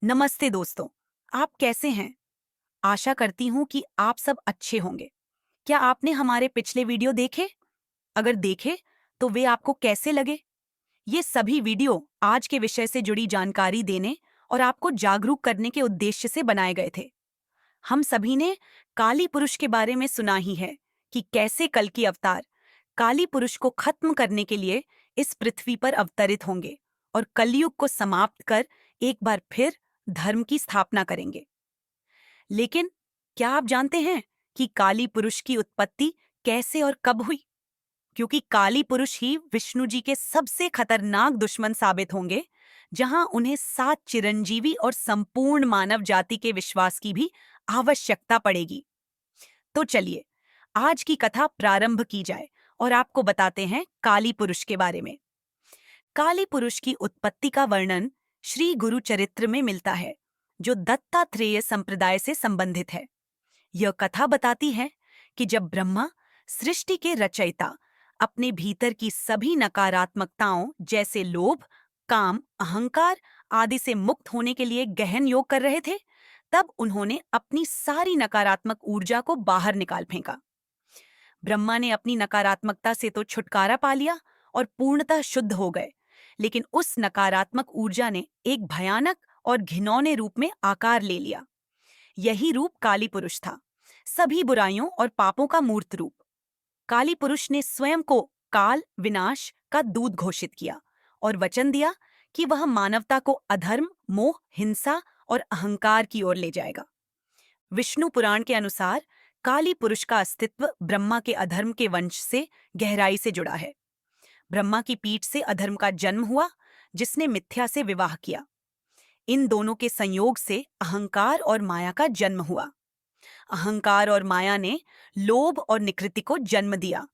नमस्ते दोस्तों। आप कैसे हैं? आशा करती हूँ कि आप सब अच्छे होंगे। क्या आपने हमारे पिछले वीडियो देखे? अगर देखे तो वे आपको कैसे लगे? ये सभी वीडियो आज के विषय से जुड़ी जानकारी देने और आपको जागरूक करने के उद्देश्य से बनाए गए थे। हम सभी ने काली पुरुष के बारे में सुना ही है कि कैसे कल की अवतार काली पुरुष को खत्म करने के लिए इस पृथ्वी पर अवतरित होंगे और कलयुग को समाप्त कर एक बार फिर धर्म की स्थापना करेंगे। लेकिन क्या आप जानते हैं कि काली पुरुष की उत्पत्ति कैसे और कब हुई? क्योंकि काली पुरुष ही विष्णु जी के सबसे खतरनाक दुश्मन साबित होंगे, जहां उन्हें 7 चिरंजीवी और संपूर्ण मानव जाति के विश्वास की भी आवश्यकता पड़ेगी। तो चलिए आज की कथा प्रारंभ की जाए और आपको बताते हैं काली पुरुष के बारे में। काली पुरुष की उत्पत्ति का वर्णन श्री गुरु चरित्र में मिलता है, जो दत्तात्रेय संप्रदाय से संबंधित है। यह कथा बताती है कि जब ब्रह्मा, सृष्टि के रचयिता, अपने भीतर की सभी नकारात्मकताओं जैसे लोभ, काम, अहंकार आदि से मुक्त होने के लिए गहन योग कर रहे थे, तब उन्होंने अपनी सारी नकारात्मक ऊर्जा को बाहर निकाल फेंका। ब्रह्मा ने अपनी नकारात्मकता से तो छुटकारा पा लिया और पूर्णतः शुद्ध हो गए, लेकिन उस नकारात्मक ऊर्जा ने एक भयानक और घिनौने रूप में आकार ले लिया। यही रूप काली पुरुष था, सभी बुराइयों और पापों का मूर्त रूप। काली पुरुष ने स्वयं को काल, विनाश का दूत घोषित किया और वचन दिया कि वह मानवता को अधर्म, मोह, हिंसा और अहंकार की ओर ले जाएगा। विष्णु पुराण के अनुसार काली पुरुष का अस्तित्व ब्रह्मा के अधर्म के वंश से गहराई से जुड़ा है। ब्रह्मा की पीठ से अधर्म का जन्म हुआ, जिसने मिथ्या से विवाह किया। इन दोनों के संयोग से अहंकार और माया का जन्म हुआ। अहंकार और माया ने लोभ और निकृति को जन्म दिया।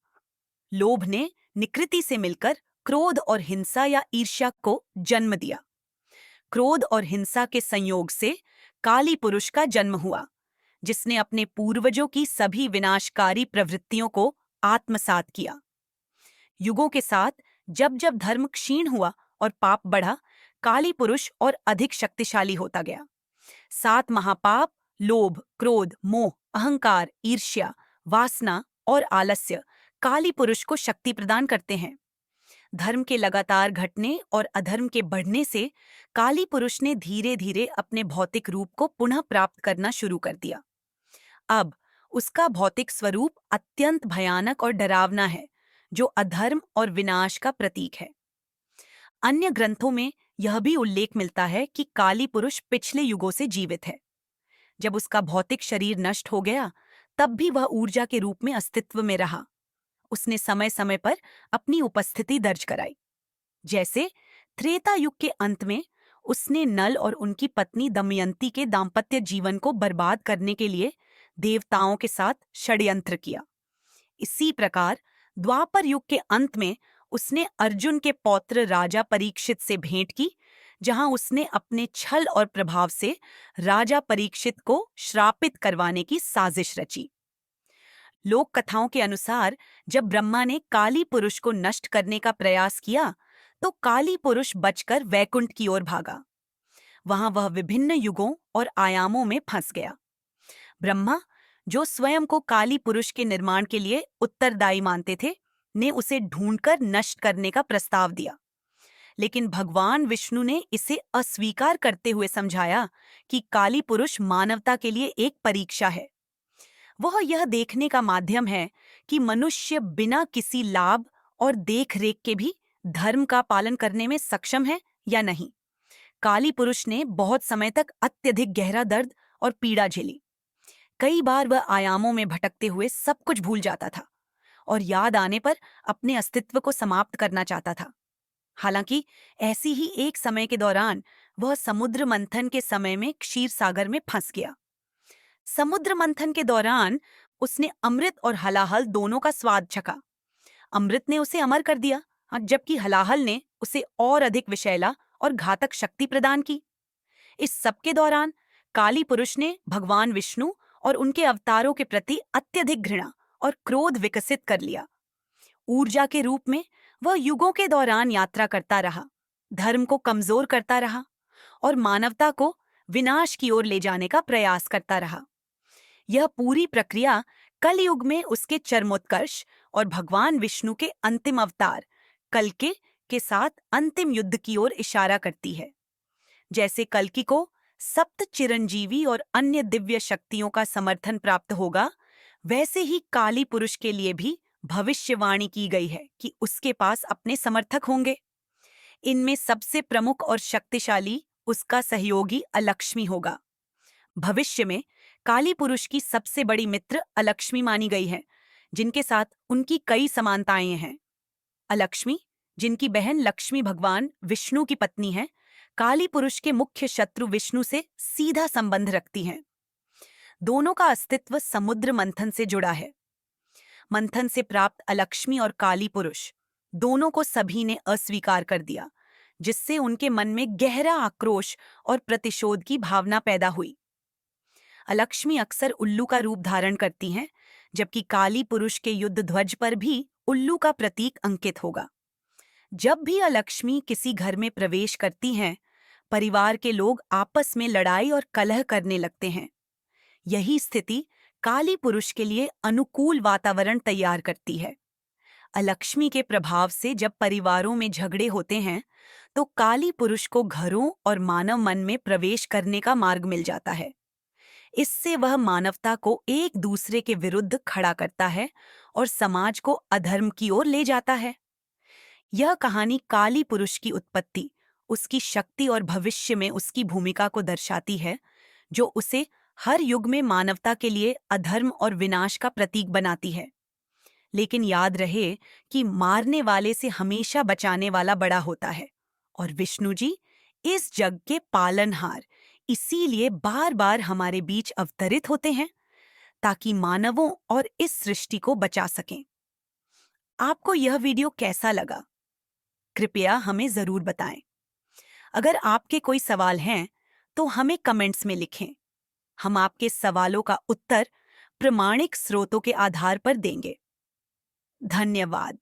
लोभ ने निकृति से मिलकर क्रोध और हिंसा या ईर्ष्या को जन्म दिया। क्रोध और हिंसा के संयोग से काली पुरुष का जन्म हुआ, जिसने अपने पूर्वजों की सभी विनाशकारी प्रवृत्तियों को आत्मसात किया। युगों के साथ जब जब धर्म क्षीण हुआ और पाप बढ़ा, काली पुरुष और अधिक शक्तिशाली होता गया। 7 महापाप लोभ, क्रोध, मोह, अहंकार, ईर्ष्या, वासना और आलस्य काली पुरुष को शक्ति प्रदान करते हैं। धर्म के लगातार घटने और अधर्म के बढ़ने से काली पुरुष ने धीरे धीरे अपने भौतिक रूप को पुनः प्राप्त करना शुरू कर दिया। अब उसका भौतिक स्वरूप अत्यंत भयानक और डरावना है, जो अधर्म और विनाश का प्रतीक है। अन्य ग्रंथों में यह भी उल्लेख मिलता है कि काली पुरुष पिछले युगों से जीवित है। जब उसका भौतिक शरीर नष्ट हो गया, तब भी वह ऊर्जा के रूप में अस्तित्व में रहा। उसने समय समय पर अपनी उपस्थिति दर्ज कराई। जैसे त्रेता युग के अंत में उसने नल और उनकी पत्नी दमयंती के दाम्पत्य जीवन को बर्बाद करने के लिए देवताओं के साथ षड्यंत्र किया। इसी प्रकार द्वापर युग के अंत में उसने अर्जुन के पौत्र राजा परीक्षित से भेंट की, जहां उसने अपने छल और प्रभाव से राजा परीक्षित को श्रापित करवाने की साजिश रची। लोक कथाओं के अनुसार जब ब्रह्मा ने काली पुरुष को नष्ट करने का प्रयास किया, तो काली पुरुष बचकर वैकुंठ की ओर भागा। वहां वह विभिन्न युगों और आयामों में फंस गया। ब्रह्मा, जो स्वयं को काली पुरुष के निर्माण के लिए उत्तरदायी मानते थे, ने उसे ढूंढकर नष्ट करने का प्रस्ताव दिया। लेकिन भगवान विष्णु ने इसे अस्वीकार करते हुए समझाया कि काली पुरुष मानवता के लिए एक परीक्षा है। वह यह देखने का माध्यम है कि मनुष्य बिना किसी लाभ और देख-रेख के भी धर्म का पालन करने में सक्षम है या नहीं। काली पुरुष ने बहुत समय तक अत्यधिक गहरा दर्द और पीड़ा झेली। कई बार वह आयामों में भटकते हुए सब कुछ भूल जाता था और याद आने पर अपने अस्तित्व को समाप्त करना चाहता था। हालांकि ऐसी ही एक समय के दौरान वह समुद्र मंथन के समय में क्षीर सागर में फंस गया। समुद्र मंथन के दौरान उसने अमृत और हलाहल दोनों का स्वाद चखा। अमृत ने उसे अमर कर दिया, जबकि हलाहल ने उसे और अधिक विषैला और घातक शक्ति प्रदान की। इस सब के दौरान काली पुरुष ने भगवान विष्णु और उनके अवतारों के प्रति अत्यधिक घृणा और क्रोध विकसित कर लिया। ऊर्जा के रूप में वह युगों के दौरान यात्रा करता रहा, धर्म को कमजोर करता रहा और मानवता को विनाश की ओर ले जाने का प्रयास करता रहा। यह पूरी प्रक्रिया कलयुग में उसके चरमोत्कर्ष और भगवान विष्णु के अंतिम अवतार कल्कि के साथ अंतिम युद्ध की ओर इशारा करती है। जैसे कल्कि को सप्त चिरंजीवी और अन्य दिव्य शक्तियों का समर्थन प्राप्त होगा, वैसे ही काली पुरुष के लिए भी भविष्यवाणी की गई है कि उसके पास अपने समर्थक होंगे। इनमें सबसे प्रमुख और शक्तिशाली उसका सहयोगी अलक्ष्मी होगा। भविष्य में काली पुरुष की सबसे बड़ी मित्र अलक्ष्मी मानी गई है, जिनके साथ उनकी कई समानताएं हैं। अलक्ष्मी, जिनकी बहन लक्ष्मी भगवान विष्णु की पत्नी है, काली पुरुष के मुख्य शत्रु विष्णु से सीधा संबंध रखती हैं। दोनों का अस्तित्व समुद्र मंथन से जुड़ा है। मंथन से प्राप्त अलक्ष्मी और काली पुरुष दोनों को सभी ने अस्वीकार कर दिया, जिससे उनके मन में गहरा आक्रोश और प्रतिशोध की भावना पैदा हुई। अलक्ष्मी अक्सर उल्लू का रूप धारण करती हैं, जबकि काली पुरुष के युद्ध ध्वज पर भी उल्लू का प्रतीक अंकित होगा। जब भी अलक्ष्मी किसी घर में प्रवेश करती हैं, परिवार के लोग आपस में लड़ाई और कलह करने लगते हैं। यही स्थिति काली पुरुष के लिए अनुकूल वातावरण तैयार करती है। अलक्ष्मी के प्रभाव से जब परिवारों में झगड़े होते हैं, तो काली पुरुष को घरों और मानव मन में प्रवेश करने का मार्ग मिल जाता है। इससे वह मानवता को एक दूसरे के विरुद्ध खड़ा करता है और समाज को अधर्म की ओर ले जाता है। यह कहानी काली पुरुष की उत्पत्ति, उसकी शक्ति और भविष्य में उसकी भूमिका को दर्शाती है, जो उसे हर युग में मानवता के लिए अधर्म और विनाश का प्रतीक बनाती है। लेकिन याद रहे कि मारने वाले से हमेशा बचाने वाला बड़ा होता है, और विष्णु जी इस जग के पालनहार इसीलिए बार बार हमारे बीच अवतरित होते हैं, ताकि मानवों और इस सृष्टि को बचा सकें। आपको यह वीडियो कैसा लगा? कृपया हमें जरूर बताएं। अगर आपके कोई सवाल हैं, तो हमें कमेंट्स में लिखें। हम आपके सवालों का उत्तर प्रामाणिक स्रोतों के आधार पर देंगे। धन्यवाद।